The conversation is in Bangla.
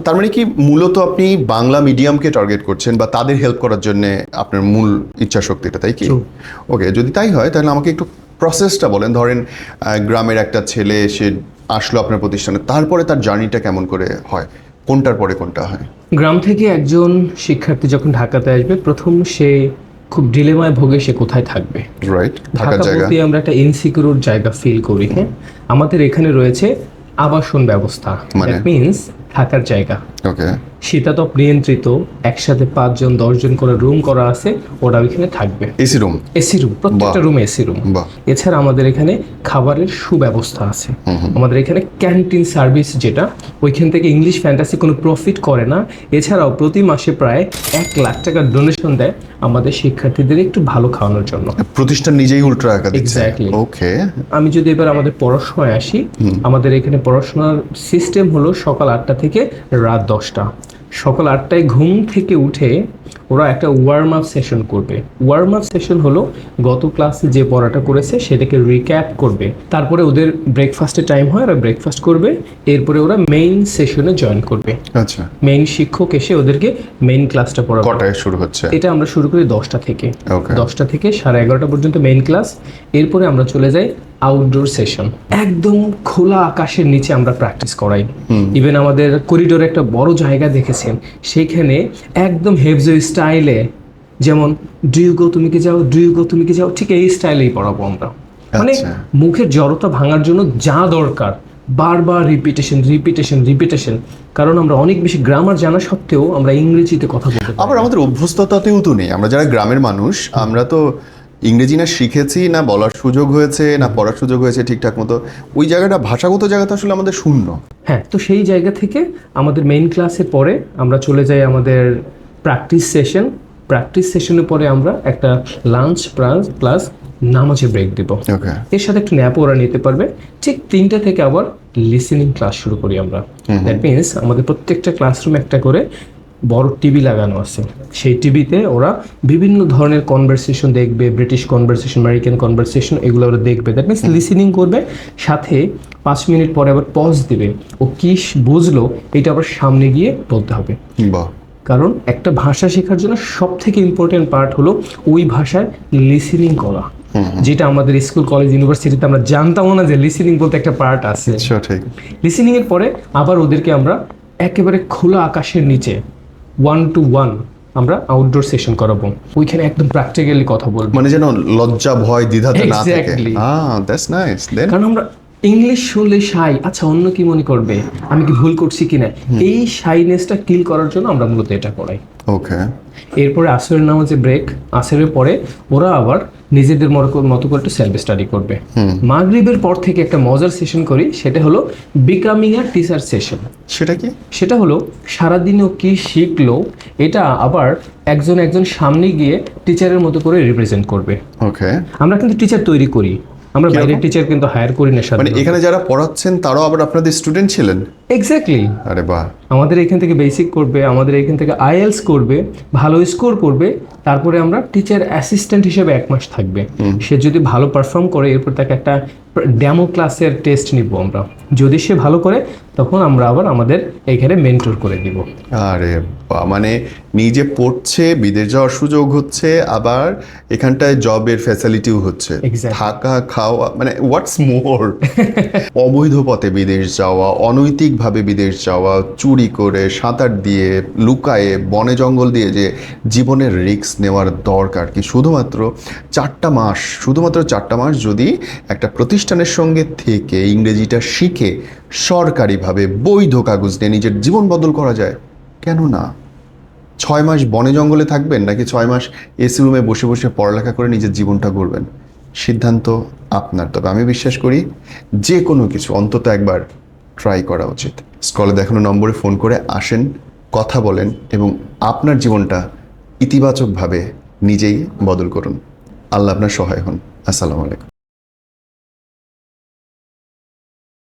তার মানে কি মূলত আপনি বাংলা মিডিয়ামকে টার্গেট করছেন বা তাদের হেল্প করার জন্য আপনার মূল ইচ্ছা শক্তিটা, তাই কি? ওকে, যদি তাই হয় তাহলে আমাকে একটু প্রসেসটা বলেন। ধরেন গ্রামের একটা ছেলে সে আসলো আপনার প্রতিষ্ঠানে, তারপরে তার জার্নিটা কেমন করে হয়, কোনটার পরে কোনটা হয়? গ্রাম থেকে একজন শিক্ষার্থী যখন ঢাকাতে আসবে, প্রথম সে খুব ডিলেমায় ভোগে সে কোথায় থাকবে। রাইট, ঢাকা বলতে আমরা একটা ইনসিকিউর জায়গা ফিল করি। হ্যাঁ, আমাদের এখানে রয়েছে আবাসন ব্যবস্থা, দ্যাট মিনস থাকার জায়গা। ওকে, শীতাতপ নিয়ন্ত্রিত, একসাথে 5 জন 10 জন করে রুম করা আছে, ওরা ওইখানে থাকবে। AC room? এসি রুম, প্রত্যেকটা রুমে এসি রুম। এছাড়া আমাদের এখানে খাবারের সুব্যবস্থা আছে। আমাদের এখানে ক্যান্টিন সার্ভিস, যেটা ওইখান থেকে ইংলিশ ফ্যান্টাসি কোনো প্রফিট করে না। এছাড়াও প্রতি মাসে প্রায় 1 লাখ টাকা ডোনেশন দেয় আমাদের শিক্ষার্থীদের একটু ভালো খাওয়ানোর জন্য। প্রতিষ্ঠান নিজেই উল্টো টাকা দিচ্ছে? এক্স্যাক্টলি। ওকে, আমি যদি এবার আমাদের পড়াশোনায় আসি, আমাদের এখানে পড়াশোনার সিস্টেম হলো সকাল 8টা থেকে রাত 10টা। সকাল 8টায় ঘুম থেকে উঠে ওরা একটা ওয়ার্ম আপ সেশন করবে। ওয়ার্ম আপ সেশন হলো গত ক্লাসে যে পড়াটা করেছে সেটাকে রিক্যাপ করবে। তারপরে ওদের ব্রেকফাস্টের টাইম হয়, ওরা ব্রেকফাস্ট করবে। এরপরে ওরা মেইন সেশনে জয়েন করবে। আচ্ছা, মেইন শিক্ষক এসে ওদেরকে মেইন ক্লাসটা পড়াবে। কটায় শুরু হচ্ছে? এটা আমরা শুরু করি 10টা থেকে। Okay. 10টা থেকে 11:30 পর্যন্ত মেইন ক্লাস। এরপরে আমরা চলে যাই আউটডোর সেশন। একদম খোলা আকাশের নিচে আমরা প্র্যাকটিস করাই। ইভেন আমাদের করিডোরে একটা বড় জায়গা দেখেছেন, সেখানে একদম হেভজো স্টাইলে, যেমন ডু ইউ গো তুমি কি যাও, ডু ইউ গো তুমি কি যাও, ঠিক এই স্টাইলেই পড়াবো আমরা। মানে মুখের জড়তা ভাঙার জন্য যা দরকার, বারবার রিপিটেশন রিপিটেশন রিপিটেশন। কারণ আমরা অনেক বেশি গ্রামার জানা সত্ত্বেও আমরা ইংরেজিতে কথা বলতে পারি। আবার আমাদের অভ্যস্ততাতেও তো নেই। আমরা যারা গ্রামের মানুষ, আমরা তো ইংরেজি না শিখেছি, না বলার সুযোগ হয়েছে, না পড়ার সুযোগ হয়েছে ঠিকঠাক মতো। ওই জায়গাটা, ভাষাগত জায়গাটা আসলে আমাদের শূন্য। হ্যাঁ, তো সেই জায়গা থেকে আমাদের মেইন ক্লাসের পরে আমরা চলে যাই আমাদের প্র্যাকটিস সেশন। প্র্যাকটিস সেশনের পরে আমরা একটা লাঞ্চ প্লাস নামাজে ব্রেক দেব। এর সাথে একটু ন্যাপও ওরা নিতে পারবে। ঠিক 3টা থেকে আবার লিসেনিং ক্লাস শুরু করি আমরা। দ্যাট মিনস আমাদের প্রত্যেকটা ক্লাসরুমে একটা করে বড় টিভি লাগানো আছে। সেই টিভিতে ওরা বিভিন্ন ধরনের কনভারসেশন দেখবে, ব্রিটিশ কনভারসেশন, আমেরিকান কনভারসেশন, এগুলো ওরা দেখবে। দ্যাট মিনস লিসেনিং করবে, সাথে 5 মিনিট পরে আবার পজ দিবে। ও কি বুঝলো এটা আবার সামনে গিয়ে বলতে হবে। কারণ একটা ভাষা শেখার জন্য সব থেকে ইম্পর্টেন্ট পার্ট হলো ওই ভাষায় লিসেনিং করা, যেটা আমাদের স্কুল কলেজ ইউনিভার্সিটিতে আমরা জানতাম না যে লিসেনিং বলতে একটা পার্ট আছে। লিসেনিং এর পরে আবার ওদেরকে আমরা একেবারে খোলা আকাশের নিচে 1-to-1 আমরা আউটডোর সেশন করাবো। ওইখানে একদম প্র্যাকটিক্যালি কথা বলবো, মানে যেন লজ্জা ভয় দ্বিধাতে না থাকে। That's nice. দেন কারণ আমরা ইংলিশ শুনলে শাই, আচ্ছা অন্য কি মনে করবে, আমি কি ভুল করছি কিনা, এই শাইনেসটা কিল করার জন্য আমরা মূলত এটা করাই। ওকে, এরপরে আসরের নামাজে ব্রেক। আসরের পরে ওরা আবার নিজেদের মতো করে একটু সেলফ স্টাডি করবে। মাগরিবের পর থেকে একটা মজার সেশন করি, সেটা হলো বিকামিং আ টিচার সেশন। সেটা কি? সেটা হলো সারাদিনও কি শিখলো, এটা আবার একজন সামনে গিয়ে টিচারের মতো করে রিপ্রেজেন্ট করবে। ওকে, আমরা কিন্তু টিচার তৈরি করি, আমরা বাইরের টিচার কিন্তু হায়ার করি না। মানে এখানে যারা পড়াচ্ছেন তারাও আবার আপনাদের স্টুডেন্ট ছিলেন? এক্স্যাক্টলি। আরে বাহ। আমাদের এখান থেকে বেসিক করবে, আমাদের এখান থেকে আইএলস করবে, ভালো স্কোর করবে। তারপরে আমরা টিচার অ্যাসিস্ট্যান্ট হিসেবে 1 মাস থাকবে। সে যদি ভালো পারফর্ম করে, এরপর তাকে একটা ডেমো ক্লাসের টেস্ট নিব আমরা। যদি সে ভালো করে, তখন আমরা আবার আমাদের এখানে মেন্টর করে দিব। আরে বাহ, মানে নিজে পড়ছে, বিদেশ যাওয়ার সুযোগ হচ্ছে, আবার এখানটায় জবের ফ্যাসিলিটিও হচ্ছে, থাকা খাওয়া, মানে হোয়াটস মোর। অবৈধ পথে বিদেশ যাওয়া, অনৈতিকভাবে বিদেশ যাওয়া, চুরি করে, সাঁতার দিয়ে, লুকায়ে, বনে জঙ্গল দিয়ে যে জীবনের রিস্ক নেওয়ার দরকার কি? শুধুমাত্র 4টা মাস যদি একটা প্রতিষ্ঠানের সঙ্গে থেকে ইংরেজিটা শিখে সরকারিভাবে বৈধ কাগজ নিয়ে নিজের জীবন বদল করা যায়, কেন না? 6 মাস বনে জঙ্গলে থাকবেন, নাকি 6 মাস এসি রুমে বসে বসে পড়ালেখা করে নিজের জীবনটা গড়বেন, সিদ্ধান্ত আপনার। তবে আমি বিশ্বাস করি যে কোনো কিছু অন্তত একবার ট্রাই করা উচিত। স্কলে দেখানো নম্বরে ফোন করে আসেন, কথা বলেন এবং আপনার জীবনটা ইতিবাচকভাবে নিজেই বদল করুন। আল্লাহ আপনার সহায় হন। আসসালামু আলাইকুম।